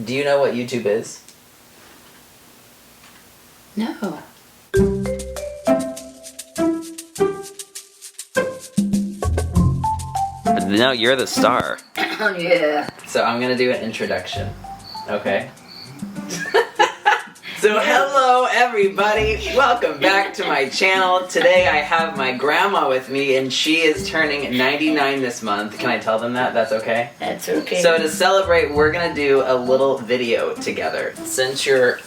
Do you know what YouTube is? No. No, you're the star. Oh, yeah. So I'm gonna do an introduction, okay? So hello everybody, welcome back to my channel. Today I have my grandma with me and she is turning 99 this month. Can I tell them that? That's okay? That's okay. So to celebrate, we're gonna do a little video together. Since you're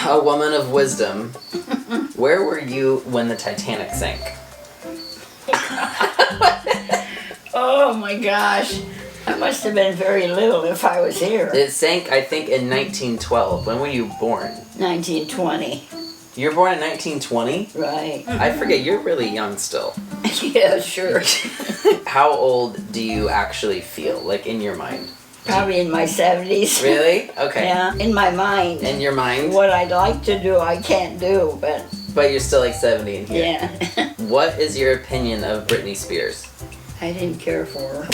a woman of wisdom, where were you when the Titanic sank? Oh my gosh. I must have been very little if I was here. It sank, I think, in 1912. When were you born? 1920. You were born in 1920? Right. I forget, you're really young still. Yeah, sure. How old do you actually feel, like in your mind? Probably in my 70s. Really? Okay. Yeah, in my mind. In your mind? What I'd like to do, I can't do, but... But you're still like 70 in here. Yeah. What is your opinion of Britney Spears? I didn't care for her.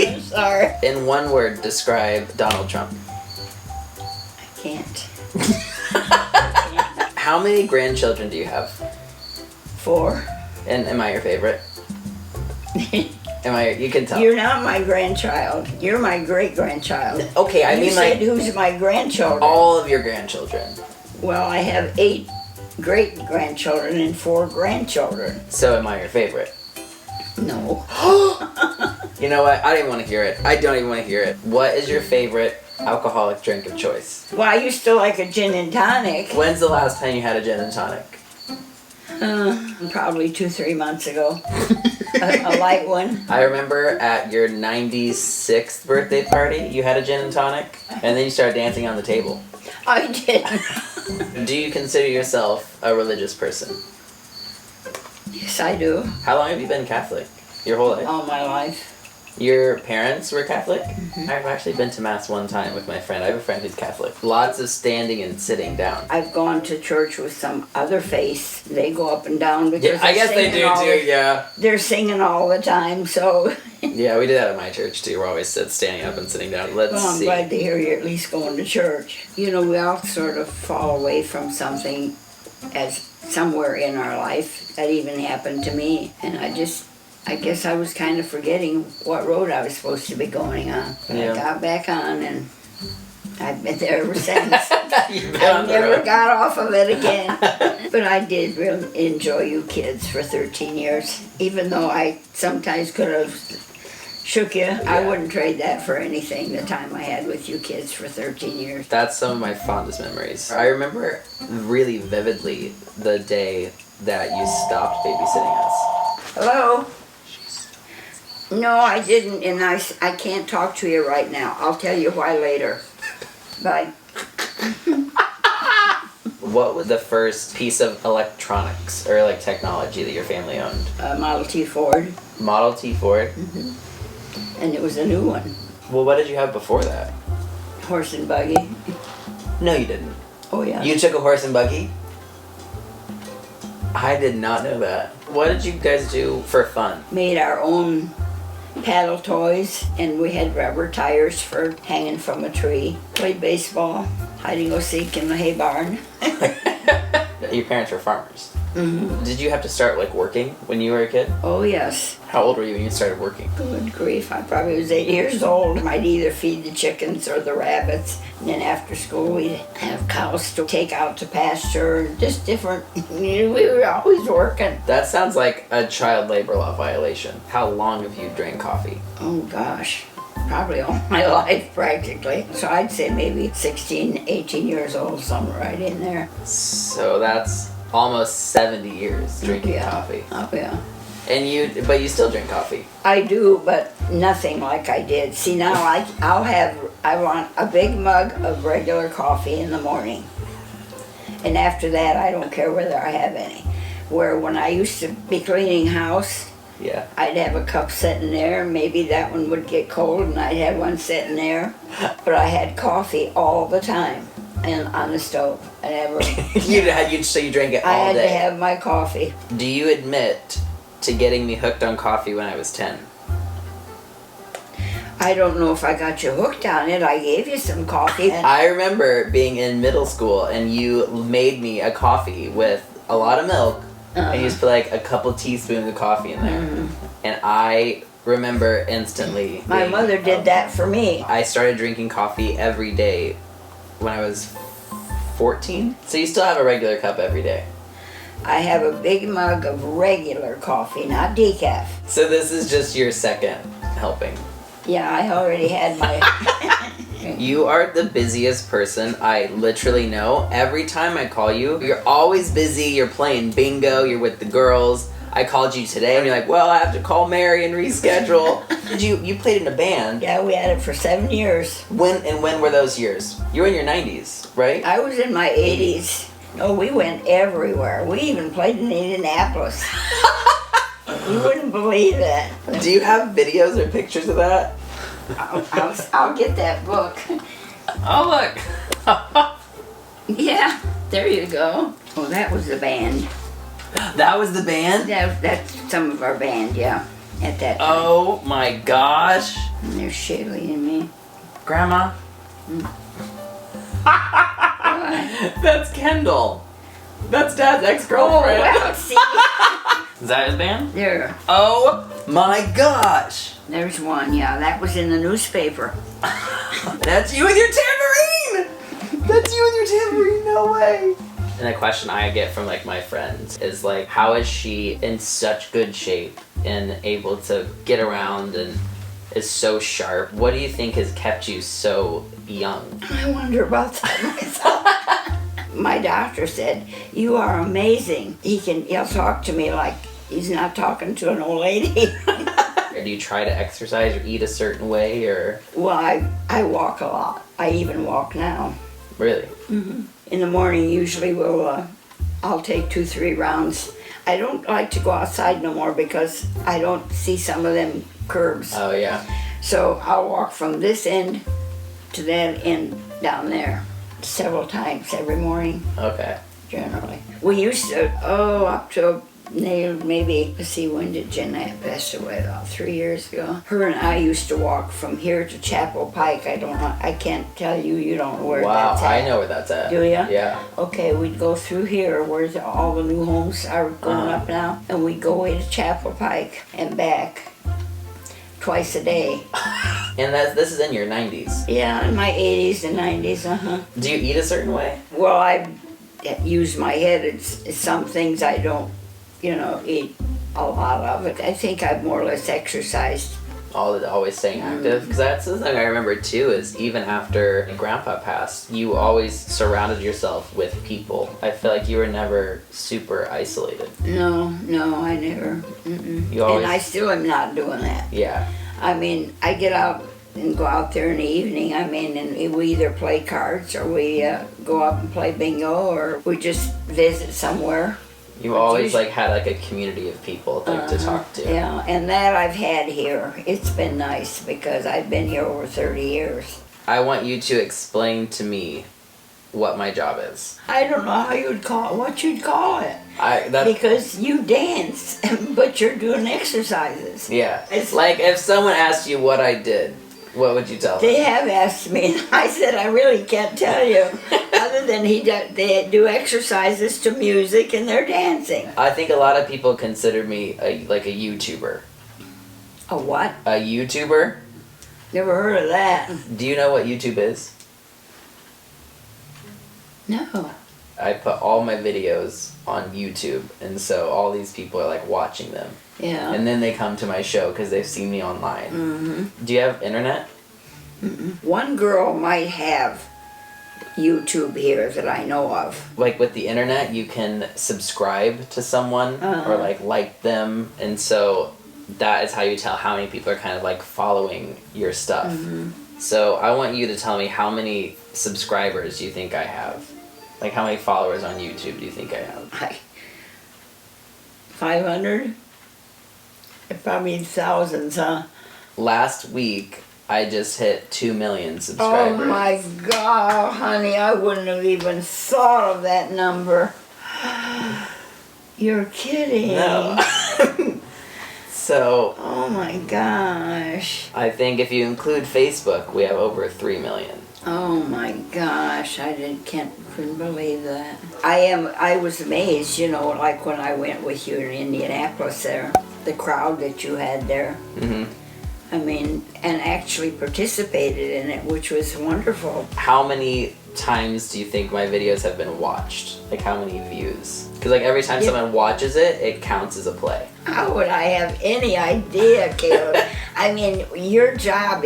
I'm sorry. In one word, describe Donald Trump. I can't. How many grandchildren do you have? 4. And am I your favorite? You can tell. You're not my grandchild. You're my great-grandchild. Okay, I You mean said like who's my grandchildren? all of your grandchildren. Well, I have 8 great-grandchildren and 4 grandchildren. So am I your favorite? No. You know what? I don't even want to hear it. I don't even want to hear it. What is your favorite alcoholic drink of choice? Well, I used to like a gin and tonic. When's the last time you had a gin and tonic? Probably 2-3 months ago. a light one. I remember at your 96th birthday party, you had a gin and tonic, and then you started dancing on the table. I did. Do you consider yourself a religious person? Yes, I do. How long have you been Catholic? Your whole life? All my life. Your parents were Catholic? Mm-hmm. I've actually been to Mass one time with my friend. I have a friend who's Catholic. Lots of standing and sitting down. I've gone to church with some other faith. They go up and down because Yeah, I guess they do too, yeah. They're singing all the time, so... Yeah, we did that at my church too. We're always standing up and sitting down. Let's Well, I'm see. glad to hear you're at least going to church. You know, we all sort of fall away from something as somewhere in our life. That even happened to me. And I guess I was kind of forgetting what road I was supposed to be going on. But Yeah. I got back on and I've been there ever since. You've been I on the never road. got off of it again. But I did really enjoy you kids for 13 years. Even though I sometimes could have shook you, I wouldn't trade that for anything, the time I had with you kids for 13 years. That's some of my fondest memories. I remember really vividly the day that you stopped babysitting us. Hello? No, I didn't, and I can't talk to you right now. I'll tell you why later. Bye. What was the first piece of electronics or like technology that your family owned? Model T Ford, Model T Ford? and it was a new one. Well, what did you have before that? Horse and buggy. No, you didn't. Oh, yeah. You took a horse and buggy? I did not know that. What did you guys do for fun? Made our own paddle toys, and we had rubber tires for hanging from a tree. Played baseball, hide and go seek in the hay barn. Your parents were farmers. Mm-hmm. Did you have to start like working when you were a kid? Oh, yes. How old were you when you started working? Good grief, I probably was 8 years old. I'd either feed the chickens or the rabbits, and then after school we'd have cows to take out to pasture, just different. We were always working. That sounds like a child labor law violation. How long have you drank coffee? Oh gosh, probably all my life practically. So I'd say maybe 16, 18 years old, somewhere right in there. So that's almost 70 years drinking Yeah. coffee. Oh yeah. But you still drink coffee. I do, but nothing like I did. See, now I want a big mug of regular coffee in the morning. And after that, I don't care whether I have any. Where when I used to be cleaning house, Yeah. I'd have a cup sitting there. Maybe that one would get cold and I'd have one sitting there. But I had coffee all the time and on the stove. I never... So you drank it all I had day. to have my coffee. Do you admit to getting me hooked on coffee when I was 10? I don't know if I got you hooked on it. I gave you some coffee. I remember being in middle school and you made me a coffee with a lot of milk and you just put like a couple teaspoons of coffee in there. And I remember instantly. My mother did that for me. I started drinking coffee every day when I was 14. So you still have a regular cup every day. I have a big mug of regular coffee, not decaf. So this is just your second helping. Yeah, I already had my... You are the busiest person I literally know. Every time I call you, you're always busy. You're playing bingo. You're with the girls. I called you today and you're like, well, I have to call Mary and reschedule. You played in a band. Yeah, we had it for 7 years. When were those years? You were in your 90s, right? I was in my 80s. Oh, we went everywhere. We even played in Indianapolis. You wouldn't believe that. Do you have videos or pictures of that? I'll get that book. Oh, look. Yeah, there you go. Oh, that was the band. That was the band? That's some of our band, yeah, at that time. Oh my gosh. And there's Shaylee and me. Grandma. That's Kendall. That's Dad's ex-girlfriend. Oh, well, see. Is that his band? There. Oh my gosh. There's one, yeah. That was in the newspaper. That's you with your tambourine! That's you with your tambourine, no way! And a question I get from like my friends is like, how is she in such good shape and able to get around and is so sharp? What do you think has kept you so young? I wonder about that myself. My doctor said, you are amazing. He'll talk to me like he's not talking to an old lady. Do you try to exercise or eat a certain way or? Well, I walk a lot. I even walk now. Really? Mm-hmm. In the morning, usually I'll take 2-3 rounds. I don't like to go outside no more because I don't see some of them curbs. Oh, yeah. So I'll walk from this end to that end down there several times every morning. Okay. Generally. We used to, up to maybe, let's see, when did Jeanette pass away? About 3 years ago. Her and I used to walk from here to Chapel Pike. I don't know, I can't tell you, you don't know where that's at. Wow, I know where that's at. Do ya? Yeah. Okay, we'd go through here where all the new homes are going up now, and we'd go away to Chapel Pike and back twice a day. And this is in your 90s? Yeah, in my 80s and 90s, Do you eat a certain way? Well, I use my head. It's some things I don't, eat a lot of it. I think I've more or less exercised. Always staying active, because that's the thing I remember too, is even after Grandpa passed, you always surrounded yourself with people. I feel like you were never super isolated. No, I never. You always... And I still am not doing that. Yeah. I mean, I get out and go out there in the evening, and we either play cards or we go up and play bingo or we just visit somewhere. You always had like a community of people to talk to. Yeah, and that I've had here. It's been nice because I've been here over 30 years. I want you to explain to me what my job is. I don't know how you'd call it, what you'd call it. Because you dance, but you're doing exercises. Yeah. It's like if someone asked you what I did, what would you tell them? They have asked me, and I said I really can't tell you, other than they do exercises to music and they're dancing. I think a lot of people consider me a YouTuber. A what? A YouTuber? Never heard of that. Do you know what YouTube is? No. I put all my videos on YouTube, and so all these people are like watching them. Yeah. And then they come to my show because they've seen me online. Mm-hmm. Do you have internet? Mm-mm. One girl might have YouTube here that I know of. Like with the internet, you can subscribe to someone or like them, and so that is how you tell how many people are kind of like following your stuff. Mm-hmm. So I want you to tell me how many subscribers do you think I have? Like how many followers on YouTube do you think I have? 500? Probably thousands, huh? Last week, I just hit 2 million subscribers. Oh my God, honey, I wouldn't have even thought of that number. You're kidding. No. So. Oh my gosh. I think if you include Facebook, we have over 3 million. Oh my gosh, couldn't believe that. I was amazed, you know, like when I went with you in Indianapolis there, the crowd that you had there. Mm-hmm. I mean, and actually participated in it, which was wonderful. How many times do you think my videos have been watched? Like how many views? Because like every time someone watches it, it counts as a play. How would I have any idea, Caleb? I mean, your job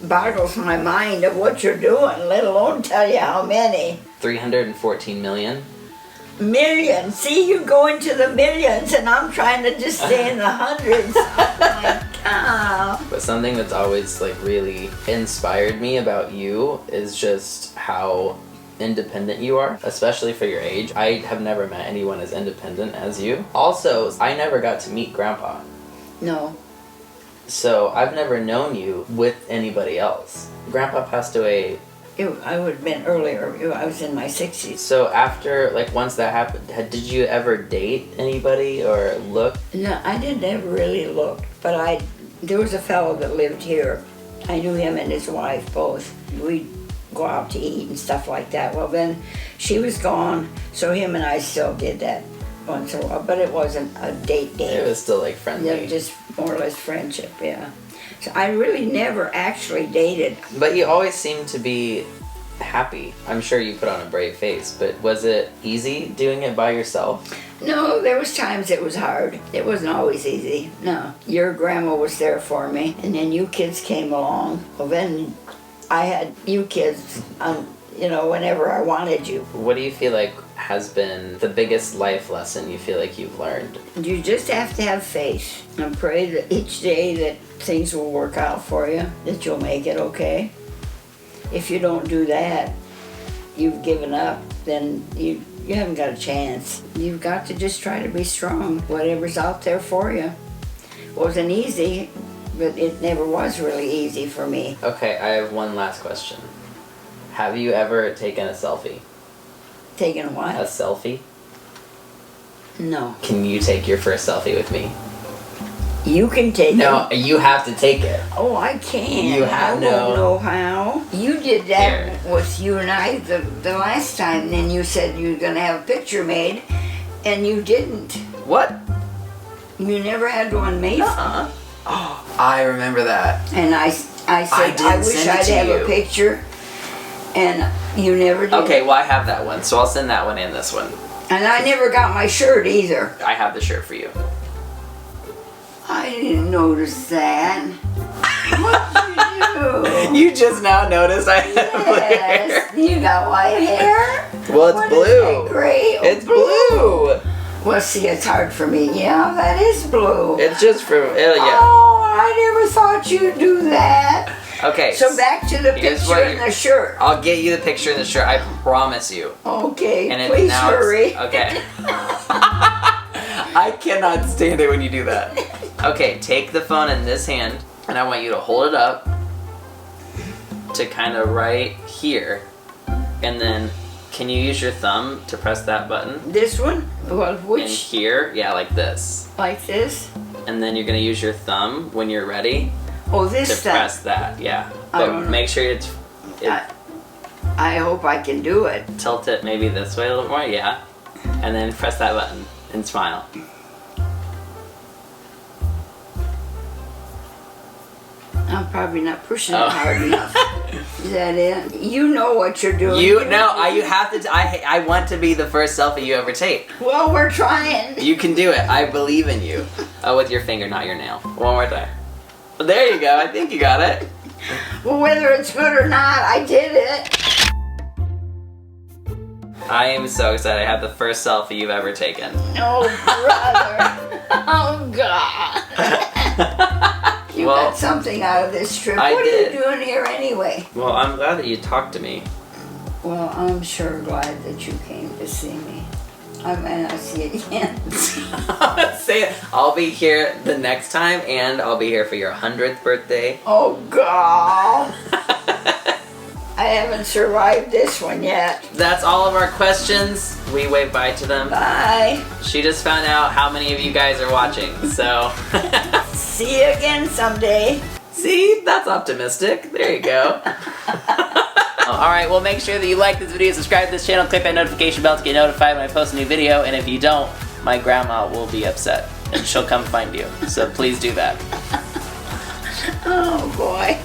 boggles my mind of what you're doing, let alone tell you how many. 314 million. Millions. See, you go into the millions, and I'm trying to just stay in the hundreds. Oh my God. But something that's always like really inspired me about you is just how independent you are, especially for your age. I have never met anyone as independent as you. Also, I never got to meet Grandpa. No. So I've never known you with anybody else. Grandpa passed away. I would have been earlier. I was in my 60s. So after, like, once that happened, did you ever date anybody or look? No, I didn't ever really look, but there was a fellow that lived here. I knew him and his wife both. We'd go out to eat and stuff like that. Well, then she was gone, so him and I still did that once in a while, but it wasn't a date. It was still, like, friendly. Yeah, just more or less friendship, yeah. So I really never actually dated. But you always seem to be happy. I'm sure you put on a brave face, but was it easy doing it by yourself? No, there was times it was hard. It wasn't always easy, no. Your grandma was there for me, and then you kids came along. Well, then I had you kids, whenever I wanted you. What do you feel like has been the biggest life lesson you feel like you've learned? You just have to have faith and pray that each day that things will work out for you, that you'll make it okay. If you don't do that, you've given up, then you haven't got a chance. You've got to just try to be strong, whatever's out there for you. It wasn't easy, but it never was really easy for me. Okay, I have one last question. Have you ever taken a selfie? Taken what? A selfie? No. Can you take your first selfie with me? You can take it. No, you have to take it. Oh, I can. You have I don't know how. You did that with you and I the last time. Then you said you were going to have a picture made, and you didn't. What? You never had one made. Uh-uh. Oh, I remember that. And I said, I wish I'd have a picture, and you never did. Okay, well, I have that one, so I'll send that one and this one. And I never got my shirt either. I have the shirt for you. I didn't notice that. What did you do? You just now noticed I have Yes, hair. you got white hair? Well, it's What blue. Is that, gray? Oh, It's blue. Well, see, it's hard for me. Yeah, that is blue. It's just for, yeah. Oh, I never thought you'd do that. Okay. So back to the Here's picture what and the shirt. I'll get you the picture and the shirt, I promise you. Okay, And please now hurry. Okay. I cannot stand it when you do that. Okay, take the phone in this hand, and I want you to hold it up to kind of right here, and then can you use your thumb to press that button? This one? Well, In which? here, yeah, like this. Like this? And then you're gonna use your thumb when you're ready Oh, this to stuff. press that, yeah. I But don't know. make sure it's I hope I can do it. tilt it maybe this way a little more, yeah. And then press that button and smile. I'm probably not pushing it hard enough. Is that it? You know what you're doing. You have to. I want to be the first selfie you ever take. Well, we're trying. You can do it. I believe in you. Oh, with your finger, not your nail. One more time. There you go. I think you got it. Well, whether it's good or not, I did it. I am so excited. I have the first selfie you've ever taken. Oh, brother. Oh, God. You got something out of this trip. I What did. are you doing here anyway? Well, I'm glad that you talked to me. Well, I'm sure glad that you came to see me. I may not see it again. Say it. I'll be here the next time, and I'll be here for your 100th birthday. Oh, God. I haven't haven't survived this one yet. That's all of our questions. We wave bye to them. Bye. She just found out how many of you guys are watching, so. See you again someday. See? That's optimistic. There you go. Alright, well make sure that you like this video, subscribe to this channel, click that notification bell to get notified when I post a new video, and if you don't, my grandma will be upset, and she'll come find you. So please do that. Oh boy.